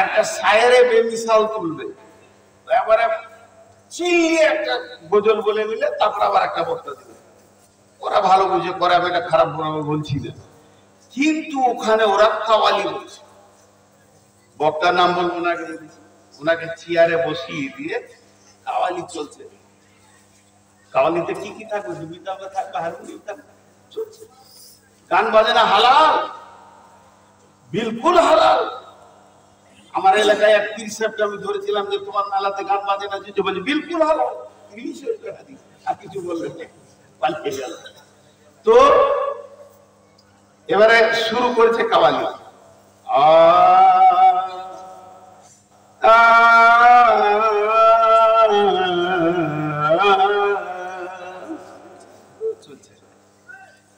একটা শায়েরে বেমিসাল তুলবে, এবারে চিল্লিয়ে একটা গজল বলে নিলে তারপর আবার একটা বক্তা দিবে। ওরা ভালো বুঝে করে, আমি এটা খারাপ বলছি না, কিন্তু ওখানে ওরা কাওয়ালি বলছে। বক্তার নাম বলবো না, ওনাকে চেয়ারে বসিয়ে দিয়ে কাওয়ালি চলছে। কাওয়ালিতে কি কি থাকবে? ডুবিতাবে থাকবে, হারমোনিয়াম থাকবে, চলছে। গান বাজনা হালাল, বিলকুল হালাল। আমার এলাকায় এক পীর সাহেবকে আমি ধরেছিলাম যে তোমার মেলাতে গান বাজনা যেতে, বলছে বিলকুল হালাল। আর কিছু বললেন পাল্টে গেল। তো এবারে শুরু করেছে কাওয়ালি।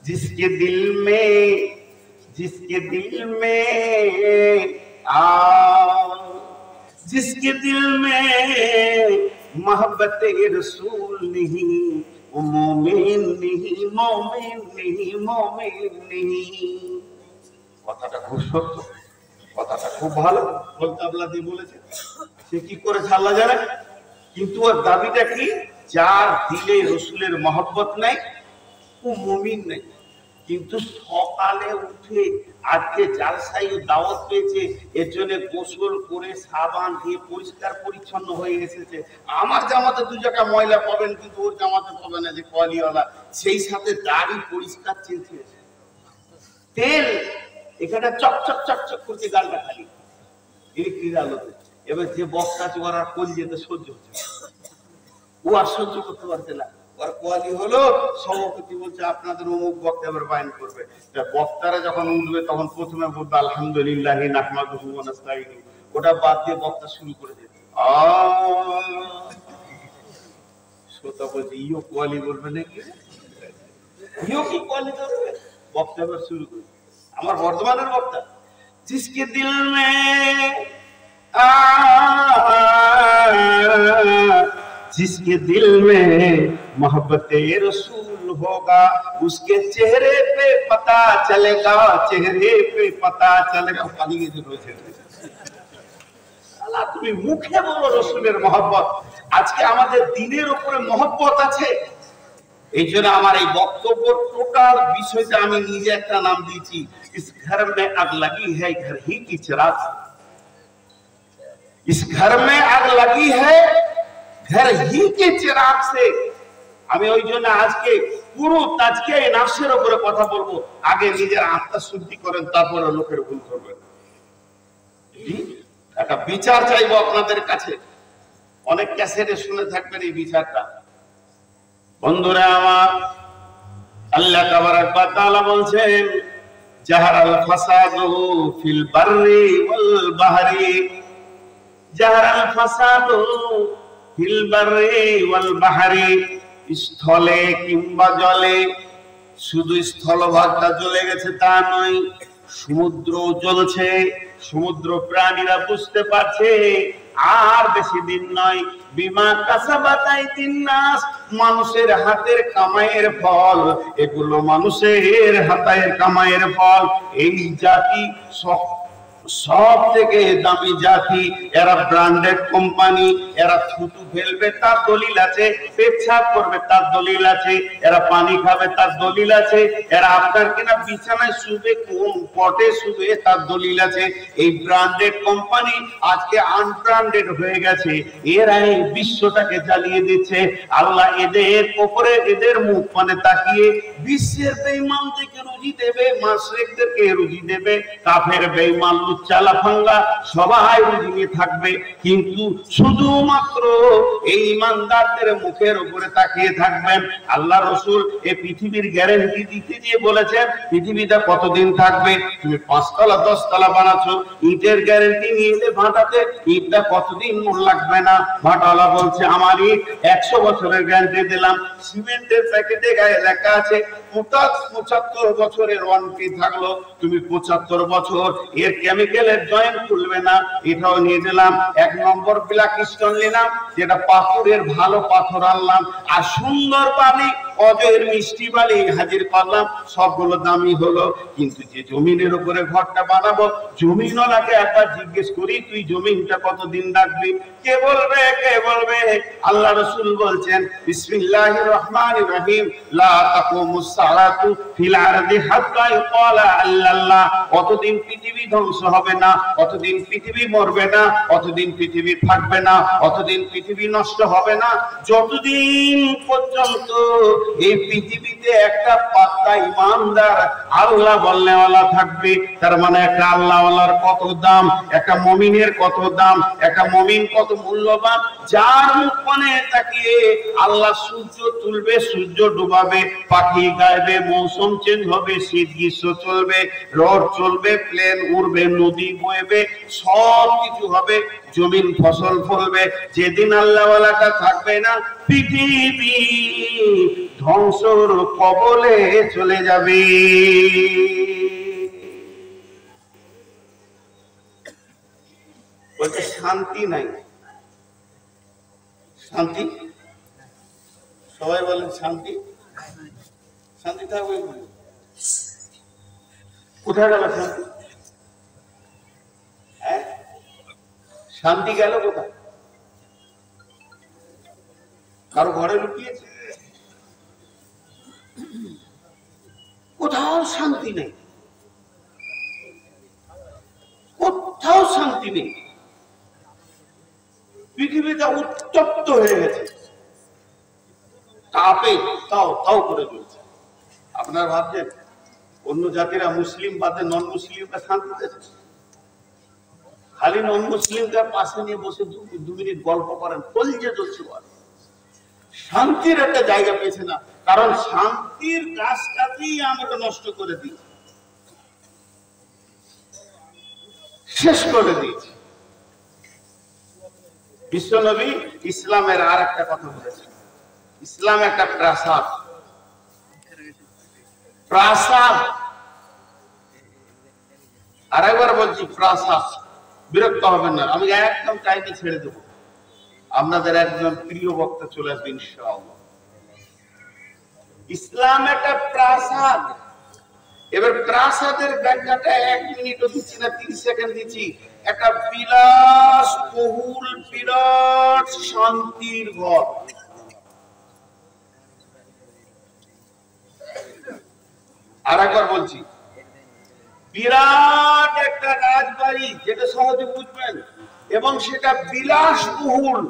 जिसके दिल में जिसके दिल में मोहब्बत रसूल नहीं, वो मोमिन नहीं, मोमिन नहीं, मोमिन नहीं। কথাটা খুব সত্য, কথাটা খুব ভালো বলতে আল্লাহ দিয়ে বলেছে। সে কি করেছে আল্লাহ জানে, কিন্তু ওর দাবিটা কি? যার দিলে রসুলের মহব্বত নাই ও মুমিন নাই। কিন্তু সকালে উঠে আজকে জালসাই দাওয়াত পেয়েছে, এর জন্য গোসল করে সাবান দিয়ে পরিষ্কার পরিচ্ছন্ন হয়ে এসেছে। আমার জামাতে দু জায়গা ময়লা পাবেন, কিন্তু ওর জামাতে পাবেন না, যে কোয়ালিওয়ালা। সেই সাথে দাড়ি পরিষ্কার চেয়েছে, তেল এখানে চকচক চকচক করছে, গালটা খালি ইলেকট্রিক আলোতে। এবার যে বক্তা আছে ওর আর কোল যেতে সহ্য হচ্ছে, ও আর সহ্য করতে পারছে না। ওর কোয়ালি হলো সভাপতি বলছে আপনাদের অমুক বক্তা এবার বায়ন করবে। বক্তারা যখন উঠবে তখন প্রথমে বলবে আলহামদুলিল্লাহ নাহমাদুহু ওয়া নাস্তাঈনু, ওটা বাদ দিয়ে বক্তা শুরু করে দেবে। শ্রোতা বলছে ইও কোয়ালি বলবে নাকি, ইও কি কোয়ালি করবে? বক্তা এবার শুরু করে। আমার বর্ধমানের বক্তা, जिसके दिल में मोहब्बत रसूल होगा, उसके चेहरे पे पता चलेगा, चेहरे पे पता चलेगा। পালিয়ে যেতে হয়েছে আল্লাহ, তুমি মুখে বলো রসুলের মহব্বত। আজকে আমাদের দিনের উপরে মহব্বত আছে। এই জন্য আমার এই বক্তব্য টোটাল বিষয়টা আমি নিজে একটা নাম দিয়েছি, इस घर में आग लगी है घर ही की चिराग, इस घर में आग लगी है घर ही के चिराग से। আমি ওই জন্য আজকে পুরো তাজকিয়া নাফসের উপরে কথা বলবো। আগে নিজের আত্মা শুদ্ধি করেন, তারপরে লোকের ভুল করবেন। একটা বিচার চাইবো আপনাদের কাছে, অনেক ক্যাসেটে শুনে থাকবেন এই বিচারটা। বন্ধুরা আমার, আল্লাহ তাবারাক ওয়া তাআলা বলছেন জাহারাল ফাসাদু ফিল বাররি ওয়াল বাহরি, জাহারাল ফাসাদু ফিল বাররি ওয়াল বাহরি। স্থলে কিংবা জলে, শুধু স্থলভাগটা জ্বলে গেছে তা নয়, সমুদ্র জ্বলছে। সমুদ্র প্রাণীরা বুঝতে পারছে আর বেশি দিন নয়, বিমা কাসাবাত আইদিন নাস, মানুষের হাতের কামাইয়ের ফল। এগুলো মানুষের হাতের কামাইয়ের ফল। এই জাতি সব থেকে দামি জাতি, এরা ব্র্যান্ডেড কোম্পানি, এরা থুতু ফেলবে তার দলিল আছে, পেচ্ছাপ করবে তার দলিল আছে, এরা পানি খাবে তার দলিল আছে, এরা আপনার কিনা বিছানায় শুবে কোন পটে শুবে তার দলিল আছে। এই ব্র্যান্ডেড কোম্পানি আজকে আনব্র্যান্ডেড হয়ে গেছে, এরা এই বিশ্বটাকে জ্বালিয়ে দিচ্ছে। আল্লাহ এদের উপরে এদের মুখ মানে তাকিয়ে বিশ্বের বেঈমানদেরকে রুজি দেবে, মাশরিকদেরকে রুজি দেবে, কাফের বেঈমান চালাফাঙ্গা সবাই রুজি থাকবে। কিন্তু শুধুমাত্র এই ইমানদারদের মুখের উপরে তাকিয়ে থাকবেন। আল্লাহ রাসূল এই পৃথিবীর গ্যারান্টি দিতে দিয়ে বলেছেন পৃথিবীটা কতদিন থাকবে। তুমি 5 তলা 10 তলা বানাচ্ছো, ইটের গ্যারান্টি নিয়ে এলে ভাটাতে ইটটা কতদিন লাগবে না। ভাটাওয়ালা বলছে আমার ইট 100 বছরের গ্যারান্টি দিলাম। সিমেন্টের প্যাকেটে গায়ে লেখা আছে 75 বছরের ওয়ারেন্টি থাকলো, তুমি 75 বছর এর কেমিক্যালের জয়েন্ট খুলবে না। এটাও নিয়ে দিলাম। 1 নম্বর ব্ল্যাক স্টোন নিলাম, যেটা পাথরের ভালো পাথর আনলাম, আর সুন্দর বালি অজয়ের মিষ্টি বালি হাজির করলাম, সবগুলো দামি হলো, কিন্তু যে জমিনের উপরে ঘরটা বানাবো জমিনওয়ালাকে একবার জিজ্ঞেস করি তুই জমিনটা কতদিন রাখবি? কে বলবে? কে বলবে? আল্লাহ রাসূল বলছেন বিসমিল্লাহির রহমানির রহিম, লা তাকুমুস সালাতু ফিল আরদি হাত্তা ইউকালা আল্লাহ। অতদিন পৃথিবী ধ্বংস হবে না, অতদিন পৃথিবী মরবে না, অতদিন পৃথিবী থাকবে না, অতদিন পৃথিবী নষ্ট হবে না, যতদিন পর্যন্ত এই পৃথিবীতে একটা পাত্তা ইমানদার আল্লাহ বলনেওয়ালা থাকবে। তার মানে একটা আল্লাহওয়ালার কত দাম, একটা মুমিনের কত দাম, একটা মুমিন কত মূল্যবান, যার মুখপানে তাকিয়ে আল্লাহ সূর্য তুলবে, সূর্য ডুবাবে, পাখি গাইবে, মৌসুম চেঞ্জ হবে, শীত গ্রীষ্ম চলবে, রোড চলবে, প্লেন উড়বে, নদী বইবে, সব কিছু হবে, জমিন ফসল ফলবে। যেদিন আল্লাহওয়ালাটা থাকবে না, পৃথিবী ধ্বংসর কবলে চলে যাবে। বলতে শান্তি নাই, শান্তি, সবাই বলেন শান্তি, শান্তি থাকবে কোথায় গেল শান্তি? হ্যাঁ, শান্তি গেল কোথায়? কারো ঘরে লুকিয়েছে? কোথাও শান্তি নেই, কোথাও শান্তি নেই। পৃথিবীটা উত্তপ্ত হয়ে গেছে, তাপে তাও তাও করে চলছে। আপনারা ভাবছেন অন্য জাতিরা মুসলিম বাদে নন মুসলিমরা শান্তি পেয়েছে? খালি নন মুসলিমদের পাশে নিয়ে বসে 2 মিনিট গল্প করেন, কলিজে জ্বলছে, শান্তির একটা জায়গা পেয়েছে না। কারণ শান্তির গাছটাকেই আমরা নষ্ট করে দিই, শেষ করে দিয়েছি। বিশ্বনবী ইসলামের আর একটা কথা বলেছেন, ইসলাম একটা প্রাসাদ, প্রাসাদ, আরেকবার বলছি প্রাসাদ, বিরক্ত হবেন না, আমি একদম টাইমে ছেড়ে দেবো, আপনাদের একজন প্রিয় বক্তা চলে আসবে ইনশাআল্লাহ। ইসলাম একটা প্রাসাদ। এবার প্রাসাদের ব্যাখ্যাটা 1 মিনিটও দিচ্ছি না, 30 সেকেন্ড দিচ্ছি। একটা বিলাস বহুল বিরাট শান্তির ঘর। আর একবার বলছি, বিরাট একটা রাজবাড়ি, যেটা সহজে বুঝবেন, এবং সেটা বিলাসবহুল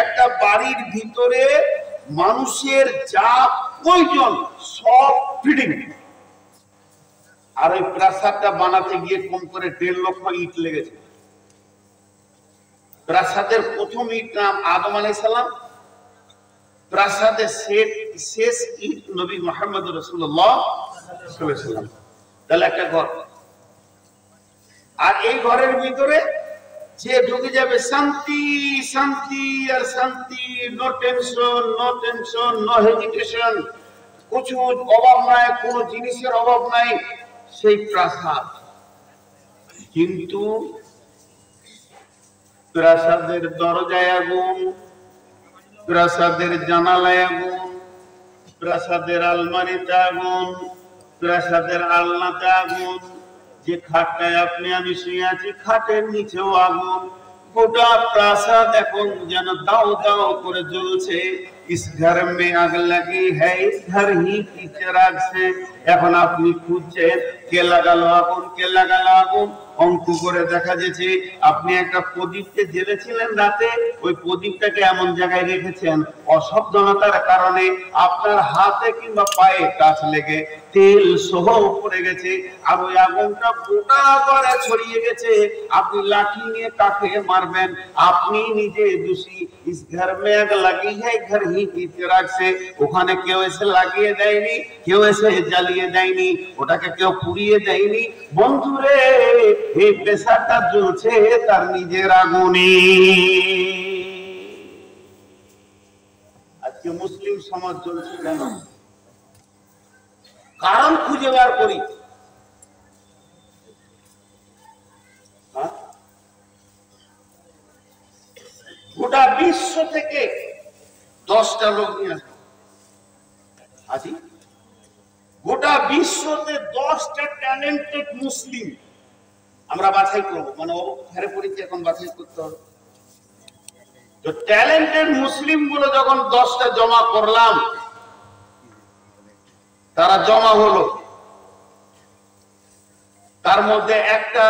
একটা বাড়ির ভিতরে মানুষের যা প্রয়োজন সব ফিটিং। আর ওই প্রাসাদটা বানাতে গিয়ে কম করে 1.5 লক্ষ ইট লেগেছে। প্রাসাদের প্রথম ইট নাম আদম আলাইহিস সালাম, প্রাসাদের শেষ ইট নবী মুহাম্মদ রাসূলুল্লাহ সাল্লাল্লাহু আলাইহি ওয়াসাল্লাম। তাহলে একটা ঘর, আর এই ঘরের ভিতরে যে ঢুকে যাবে শান্তি, শান্তি আর শান্তি, no tension, no tension, no hesitation, কিছু অভাব নাই, কোন জিনিসের অভাব নাই, সেই প্রাসাদ। কিন্তু প্রাসাদের দরজায় আগুন, প্রাসাদের জানালায় আগুন, প্রাসাদের আলমারিতে আগুন, প্রাসাদের আলনাতে আগুন, যে খাটটায় আপনি আমি শুয়ে আছি খাটের নিচেও আগুন। গোটা প্রাসাদ এখন যেন দাও দাও করে জ্বলছে। इस घर में आग लगी है, इस घर ही की चिराग से। এখন আপনি খুঁজছেন কে লাগালো আগুন, কে লাগালো আগুন। অঙ্ক করে দেখা যাচ্ছে আপনি একটা প্রদীপকে জ্বেলেছিলেন রাতে, ওই প্রদীপটাকে এমন জায়গায় রেখেছেন অসাবধানতার কারণে আপনার হাতে কিংবা পায়ে কাছ লেগে তেল সহ পড়ে গেছে, আর ওই আগুনটা গোটা করে ছড়িয়ে গেছে। আপনি লাঠি নিয়ে কাকে মারবেন? আপনি নিজে দোষী। इस घर में आग लगी है, घर ही की चिराग से। ওখানে কেউ এসে লাগিয়ে দেয়নি, কেউ এসে জ্বালিয়ে দেয়নি, ওটাকে কেউ পুড়িয়ে দেয়নি। বন্ধুরে, এই পেশাটা জ্বলছে তার নিজের আগুনে। আজকে মুসলিম সমাজ জ্বলছে কেন? কারণ খুঁজে বার করি। গোটা বিশ্ব থেকে 10টা লোক নিয়ে আসবো, আছি। গোটা বিশ্বতে 10টা ট্যালেন্টেড মুসলিম আমরা বাছাই করবো, মানে অবস্থারে পড়েছি এখন বাছাই করতে হবে। তো ট্যালেন্টেড মুসলিম গুলো যখন 10টা জমা করলাম, তারা জমা হলো, তার মধ্যে একটা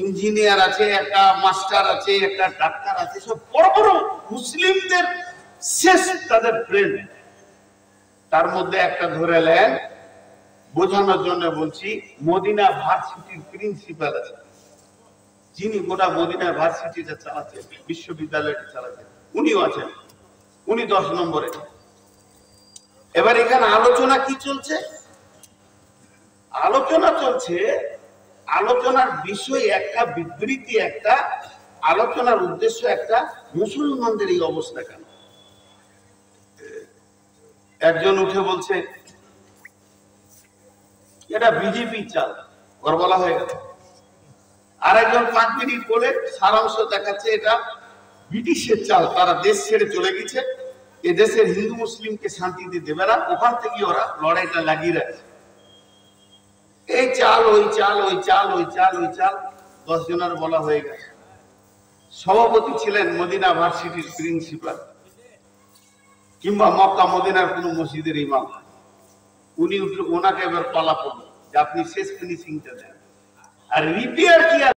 ইঞ্জিনিয়ার আছে, একটা মাস্টার আছে, একটা ডাক্তার আছে, সব বড় বড় মুসলিমদের শেষ তাদের ব্রেন। তার মধ্যে একটা ধরে নেন, বোঝানোর জন্য বলছি, মদিনা ভার্সিটির প্রিন্সিপাল আছে, যিনি গোটা মদিনা ভার্সিটিটা চালাচ্ছেন, বিশ্ববিদ্যালয়টা চালাচ্ছেন, উনিও আছেন, উনি 10 নম্বরে। এবার এখানে আলোচনা কি চলছে? আলোচনা চলছে, আলোচনার বিষয় একটা, বিবৃতি একটা, আলোচনার উদ্দেশ্য একটা, মুসলমানদের এই অবস্থা কেন? একজন উঠে বলছে এটা বিজেপি চাল, ওর বলা হয়ে গেল। আর একজন 5 মিনিট বলে সারাংশ দেখাচ্ছে এটা ব্রিটিশের চাল, তারা দেশ ছেড়ে চলে গেছে, এ দেশের হিন্দু মুসলিমকে শান্তিতে দেবে না, ওখান থেকে ওরা লড়াইটা লাগিয়ে রাখছে। এই চাল, ওই চাল, ওই চাল, ওই চাল, ওই চাল, 10 জনের বলা হয়ে গেছে। সভাপতি ছিলেন মদিনা ভার্সিটির প্রিন্সিপাল কিংবা মক্কা মদিনার কোন মসজিদের ইমাম। উনি ওনাকে এবার পালা পড়ল যে আপনি শেষ ফিনিশিংটা দেন, আর রিপেয়ার কি